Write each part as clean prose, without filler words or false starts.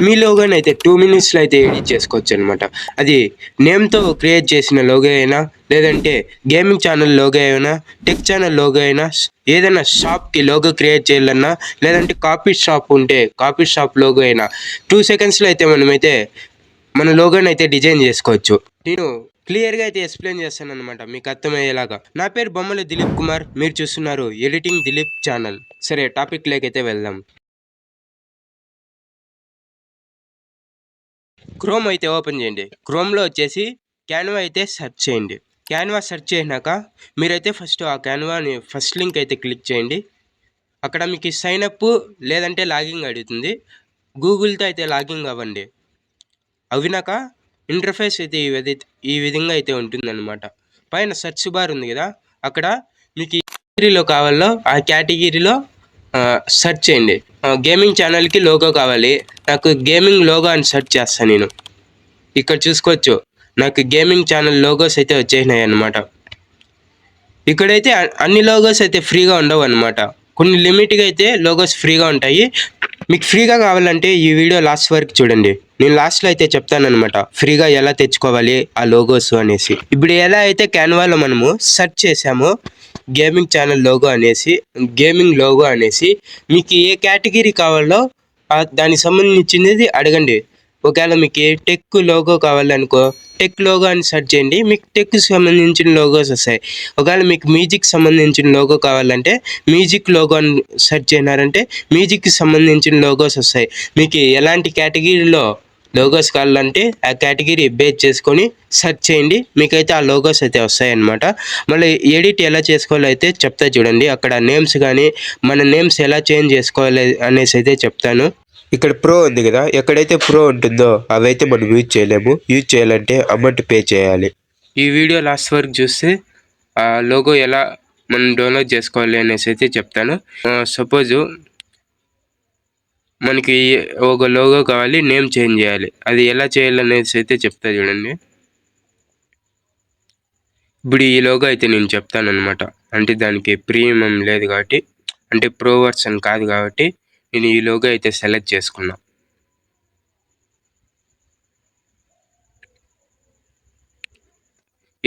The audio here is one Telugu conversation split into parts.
మీ లోగోని అయితే 2 మినిట్స్లో అయితే ఎడిట్ చేసుకోవచ్చు అనమాట. అది నేమ్తో క్రియేట్ చేసిన లోగో అయినా, లేదంటే గేమింగ్ ఛానల్ లోగో అయినా, టెక్ ఛానల్ లోగో అయినా, ఏదైనా షాప్కి లోగో క్రియేట్ చేయాలన్నా, లేదంటే కాఫీ షాప్ ఉంటే కాఫీ షాప్ లోగో అయినా 2 సెకండ్స్లో అయితే మనమైతే మన లోగోని అయితే డిజైన్ చేసుకోవచ్చు. నేను క్లియర్గా అయితే ఎక్స్ప్లెయిన్ చేస్తాను అనమాట, మీకు అర్థమయ్యేలాగా. నా పేరు బొమ్మల దిలీప్ కుమార్, మీరు చూస్తున్నారు ఎడిటింగ్ దిలీప్ ఛానల్. సరే, టాపిక్ లేకైతే వెళ్దాం. క్రోమ్ అయితే ఓపెన్ చేయండి. క్రోమ్లో వచ్చేసి క్యాన్వా అయితే సెర్చ్ చేయండి. క్యాన్వా సెర్చ్ చేసినాక మీరైతే ఫస్ట్ ఆ క్యాన్వాని ఫస్ట్ లింక్ అయితే క్లిక్ చేయండి. అక్కడ మీకు సైన్ అప్ లేదంటే లాగిన్ అడుగుతుంది. గూగుల్తో అయితే లాగిన్ అవ్వండి. అవినాక ఇంటర్ఫేస్ అయితే ఈ విధంగా అయితే ఉంటుందన్నమాట. పైన సెర్చ్ బార్ ఉంది కదా, అక్కడ మీకు ఏ కేటగిరీలో కావాలో ఆ కేటగిరీలో సెర్చ్ చేయండి. గేమింగ్ ఛానల్కి లోగో కావాలి, నాకు గేమింగ్ లోగో అని సెర్చ్ చేస్తాను నేను. ఇక్కడ చూసుకోవచ్చు, నాకు గేమింగ్ ఛానల్ లోగోస్ అయితే వచ్చేసినాయి అన్నమాట. ఇక్కడైతే అన్ని లోగోస్ అయితే ఫ్రీగా ఉండవు అన్నమాట. కొన్ని లిమిట్గా అయితే లోగోస్ ఫ్రీగా ఉంటాయి. మీకు ఫ్రీగా కావాలంటే ఈ వీడియో లాస్ట్ వరకు చూడండి. నేను లాస్ట్లో అయితే చెప్తానమాట ఫ్రీగా ఎలా తెచ్చుకోవాలి ఆ లోగోస్ అనేసి. ఇప్పుడు ఎలా అయితే క్యాన్వాలో మనము సెర్చ్ చేసామో గేమింగ్ ఛానల్ లోగో అనేసి, గేమింగ్ లోగో అనేసి, మీకు ఏ కేటగిరీ కావాలో దానికి సంబంధించినది అడగండి. ఒకవేళ మీకు టెక్ లోగో కావాలనుకో టెక్ లోగో అని సెర్చ్ చేయండి, మీకు టెక్కి సంబంధించిన లోగోస్ వస్తాయి. ఒకవేళ మీకు మ్యూజిక్ సంబంధించిన లోగో కావాలంటే మ్యూజిక్ లోగో అని సెర్చ్ చేసినారంటే మ్యూజిక్కి సంబంధించిన లోగోస్ వస్తాయి. మీకు ఎలాంటి కేటగిరీలో లోగోస్ కావాలంటే ఆ కేటగిరీ బేస్ చేసుకొని సెర్చ్ చేయండి, మీకైతే ఆ లోగోస్ అయితే వస్తాయన్నమాట. మళ్ళీ ఎడిట్ ఎలా చేసుకోవాలో అయితే చెప్తా చూడండి. అక్కడ నేమ్స్ కానీ మన నేమ్స్ ఎలా చేంజ్ చేసుకోవాలి అనేసి అయితే చెప్తాను. ఇక్కడ ప్రో ఉంది కదా, ఎక్కడైతే ప్రో ఉంటుందో అవైతే మనం యూజ్ చేయలేము. యూజ్ చేయాలంటే అమౌంట్ పే చేయాలి. ఈ వీడియో లాస్ట్ వరకు చూస్తే ఆ లోగో ఎలా మనం డౌన్లోడ్ చేసుకోవాలి అనేసి అయితే చెప్తాను. సపోజు మనకి ఒక లోగో కావాలి, నేమ్ చేంజ్ చేయాలి, అది ఎలా చేయాలనేసి అయితే చెప్తా చూడండి. ఇప్పుడు ఈ లోగో అయితే నేను చెప్తాను అనమాట. అంటే దానికి ప్రీమియం లేదు కాబట్టి, అంటే ప్రో వర్షన్ కాదు కాబట్టి నేను ఈ లోగో అయితే సెలెక్ట్ చేసుకున్నా.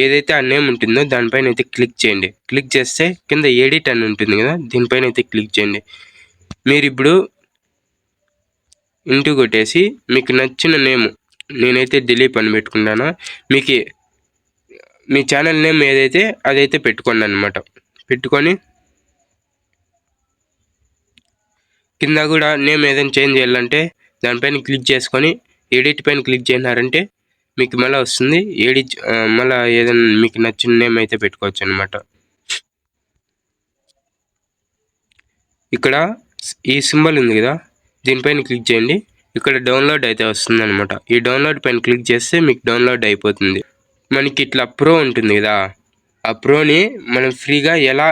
ఏదైతే ఆ నేమ్ ఉంటుందో దానిపైన అయితే క్లిక్ చేయండి. క్లిక్ చేస్తే కింద ఎడిట్ అని ఉంటుంది కదా, దీనిపైన అయితే క్లిక్ చేయండి. మీరు ఇప్పుడు ఇంటూ కొట్టేసి మీకు నచ్చిన నేమ్, నేనైతే దిలీప్ అని పెట్టుకున్నాను. మీకు మీ ఛానల్ నేమ్ ఏదైతే అదైతే పెట్టుకోండి అనమాట. పెట్టుకొని కింద కూడా నేమ్ ఏదైనా చేంజ్ చేయాలంటే దానిపైన క్లిక్ చేసుకొని ఎడిట్ పైన క్లిక్ చేసినారంటే మీకు మళ్ళీ వస్తుంది. ఎడిట్ మళ్ళీ ఏదైనా మీకు నచ్చిన నేమ్ అయితే పెట్టుకోవచ్చు అనమాట. ఇక్కడ ఈ సింబల్ ఉంది కదా, దీనిపైన క్లిక్ చేయండి. ఇక్కడ డౌన్లోడ్ అయితే వస్తుంది అనమాట. ఈ డౌన్లోడ్ పైన క్లిక్ చేస్తే మీకు డౌన్లోడ్ అయిపోతుంది. మనకి ఇట్లా ప్రో ఉంటుంది కదా, ఆ ప్రోని మనం ఫ్రీగా ఎలా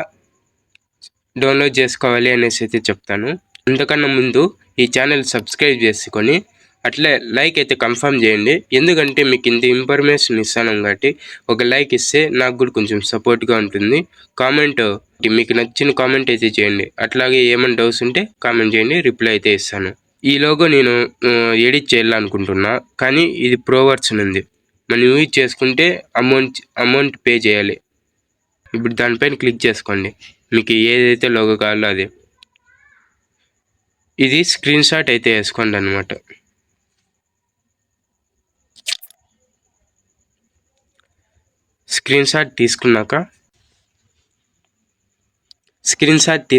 డౌన్లోడ్ చేసుకోవాలి అనేసి అయితే చెప్తాను. అంతకన్నా ముందు ఈ ఛానల్ సబ్స్క్రైబ్ చేసుకొని అట్లే లైక్ అయితే కన్ఫర్మ్ చేయండి. ఎందుకంటే మీకు ఇంత ఇన్ఫర్మేషన్ ఇస్తాను కాబట్టి ఒక లైక్ ఇస్తే నాకు కూడా కొంచెం సపోర్ట్గా ఉంటుంది. కామెంట్ మీకు నచ్చిన కామెంట్ అయితే చేయండి. అట్లాగే ఏమైనా డౌట్స్ ఉంటే కామెంట్ చేయండి, రిప్లై అయితే ఇస్తాను. ఈ లోగో నేను ఎడిట్ చేయాలనుకుంటున్నా, కానీ ఇది ప్రో వర్షన్ ఉంది. మనం యూజ్ చేసుకుంటే అమౌంట్ పే చేయాలి. ఇప్పుడు దానిపైన క్లిక్ చేసుకోండి, మీకు ఏదైతే లోగో కావాలో అది. ఇది స్క్రీన్ షాట్ అయితే వేసుకోండి అనమాట. స్క్రీన్ షాట్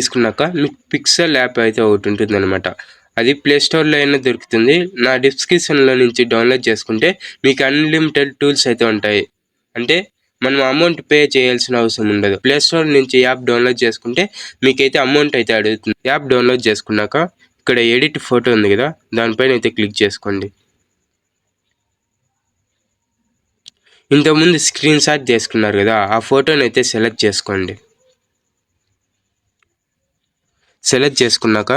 తీసుకున్నాక మీకు పిక్సెల్ యాప్ అయితే ఒకటి ఉంటుంది అనమాట. అది ప్లేస్టోర్లో అయినా దొరుకుతుంది. నా డిస్క్రిప్షన్లో నుంచి డౌన్లోడ్ చేసుకుంటే మీకు అన్లిమిటెడ్ టూల్స్ అయితే ఉంటాయి. అంటే మనం అమౌంట్ పే చేయాల్సిన అవసరం ఉండదు. ప్లేస్టోర్ నుంచి యాప్ డౌన్లోడ్ చేసుకుంటే మీకైతే అమౌంట్ అయితే అడుగుతుంది. యాప్ డౌన్లోడ్ చేసుకున్నాక ఇక్కడ ఎడిట్ ఫోటో ఉంది కదా, దానిపైన అయితే క్లిక్ చేసుకోండి. ఇంతకుముందు స్క్రీన్ షాట్ చేసుకున్నారు కదా, ఆ ఫోటోని అయితే సెలెక్ట్ చేసుకోండి. సెలెక్ట్ చేసుకున్నాక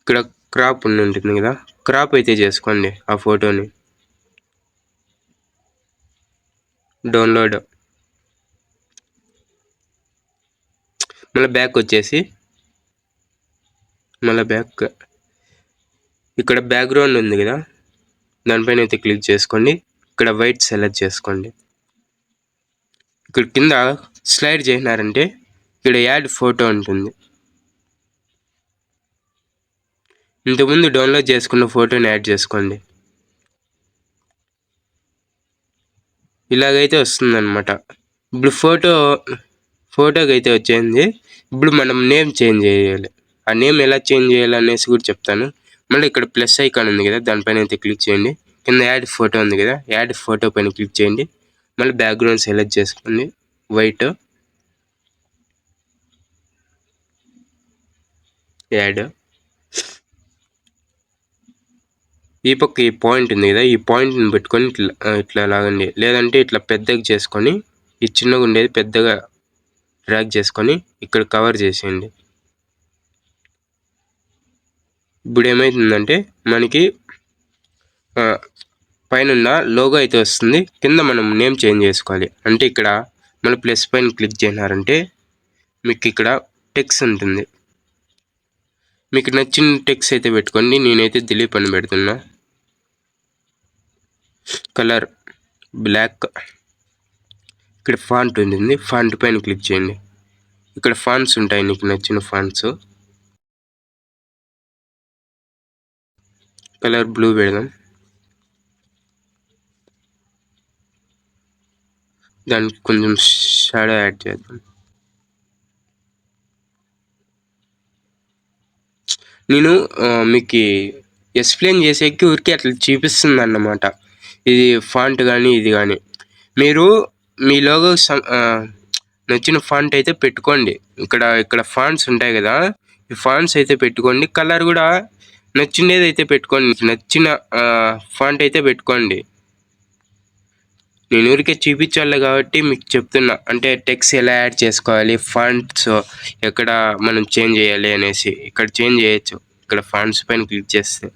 ఇక్కడ క్రాప్ ఉంటుంది కదా, క్రాప్ అయితే చేసుకోండి ఆ ఫోటోని. డౌన్లోడ్ మళ్ళీ బ్యాక్ వచ్చేసి ఇక్కడ బ్యాక్గ్రౌండ్ ఉంది కదా, దానిపైన అయితే క్లిక్ చేసుకోండి. ఇక్కడ వైట్ సెలెక్ట్ చేసుకోండి. ఇక్కడ కింద స్లైడ్ చేసినారంటే ఇక్కడ యాడ్ ఫోటో ఉంటుంది. ఇంతకుముందు డౌన్లోడ్ చేసుకున్న ఫోటోని యాడ్ చేసుకోండి. ఇలాగైతే వస్తుందన్నమాట. ఇప్పుడు ఫోటోకి అయితే వచ్చింది. ఇప్పుడు మనం నేమ్ చేంజ్ చేయాలి. ఆ నేమ్ ఎలా చేంజ్ చేయాలి అనేసి కూడా చెప్తాను. మళ్ళీ ఇక్కడ ప్లస్ ఐకాన్ ఉంది కదా, దానిపైన అయితే క్లిక్ చేయండి. కింద యాడ్ ఫోటో ఉంది కదా, యాడ్ ఫోటో పైన క్లిక్ చేయండి. మళ్ళీ బ్యాక్గ్రౌండ్ సెలెక్ట్ చేసుకోండి, వైట్, యాడ్. ఈ పక్క ఈ పాయింట్ ఉంది కదా, ఈ పాయింట్ని పెట్టుకొని ఇట్లా లాగండి. లేదంటే ఇట్లా పెద్దగా చేసుకొని ఈ చిన్నగా ఉండేది పెద్దగా డ్రాగ్ చేసుకొని ఇక్కడ కవర్ చేసేయండి. ఇప్పుడు ఏమవుతుందంటే మనకి పైన లోగో అయితే వస్తుంది. కింద మనం నేమ్ చేంజ్ చేసుకోవాలి. అంటే ఇక్కడ మన ప్లస్ పైన క్లిక్ చేసినారంటే మీకు ఇక్కడ టెక్స్ట్ ఉంటుంది. మీకు నచ్చిన టెక్స్ట్ అయితే పెట్టుకోండి. నేనైతే దిలీప్ అని పెడుతున్నా. Colour black. ఇక్కడ ఫాంట్ ఉంటుంది, ఫాంట్ పైన క్లిక్ చేయండి. ఇక్కడ ఫాంట్స్ ఉంటాయి, నీకు నచ్చిన ఫాంట్స్. కలర్ బ్లూ పెడదాం. దానికి కొంచెం షాడో యాడ్ చేద్దాం. నేను మీకు ఎక్స్ప్లెయిన్ చేసేకి ఊరికే అట్లా చూపిస్తుంది అన్నమాట. ఇది ఫాంట్ కానీ ఇది కానీ మీరు మీ లోగో నచ్చిన ఫాంట్ అయితే పెట్టుకోండి. ఇక్కడ ఫాంట్స్ ఉంటాయి కదా, ఈ ఫాంట్స్ అయితే పెట్టుకోండి. కలర్ కూడా నచ్చినది అయితే పెట్టుకోండి, నచ్చిన ఫాంట్ అయితే పెట్టుకోండి. నేను ఊరికే చూపించాలి కాబట్టి మీకు చెప్తున్నా. అంటే టెక్స్ట్ ఎలా యాడ్ చేసుకోవాలి, ఫాంట్స్ ఎక్కడ మనం చేంజ్ చేయాలి అనేసి. ఇక్కడ చేంజ్ చేయొచ్చు. ఇక్కడ ఫాంట్స్ పైన క్లిక్ చేస్తే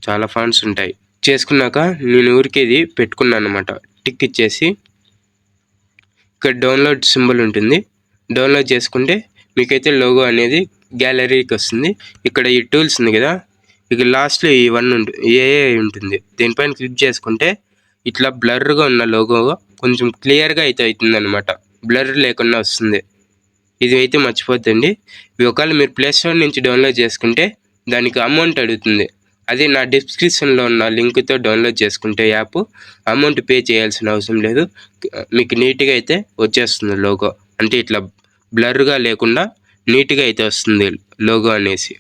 చాలా ఫాంట్స్ ఉంటాయి. చేసుకున్నాక నేను ఊరికే ఇది పెట్టుకున్నాను అనమాట. టిక్ ఇచ్చేసి ఇక్కడ డౌన్లోడ్ సింబల్ ఉంటుంది, డౌన్లోడ్ చేసుకుంటే మీకైతే లోగో అనేది గ్యాలరీకి వస్తుంది. ఇక్కడ ఈ టూల్స్ ఉంది కదా, ఇక లాస్ట్లో ఈ వన్ ఏ ఉంటుంది. దీనిపైన క్లిక్ చేసుకుంటే ఇట్లా బ్లర్గా ఉన్న లోగో కొంచెం క్లియర్గా అయితే అవుతుంది అనమాట. బ్లర్ లేకుండా వస్తుంది. ఇది అయితే మర్చిపోద్దండి. ఒకవేళ మీరు ప్లే స్టోర్ నుంచి డౌన్లోడ్ చేసుకుంటే దానికి అమౌంట్ అడుగుతుంది. అది నా డిస్క్రిప్షన్లో ఉన్న లింక్తో డౌన్లోడ్ చేసుకుంటే యాప్ అమౌంట్ పే చేయాల్సిన అవసరం లేదు. మీకు నీట్గా అయితే వచ్చేస్తుంది లోగో. అంటే ఇట్లా బ్లర్గా లేకుండా నీట్గా అయితే వస్తుంది లోగో అనేసి.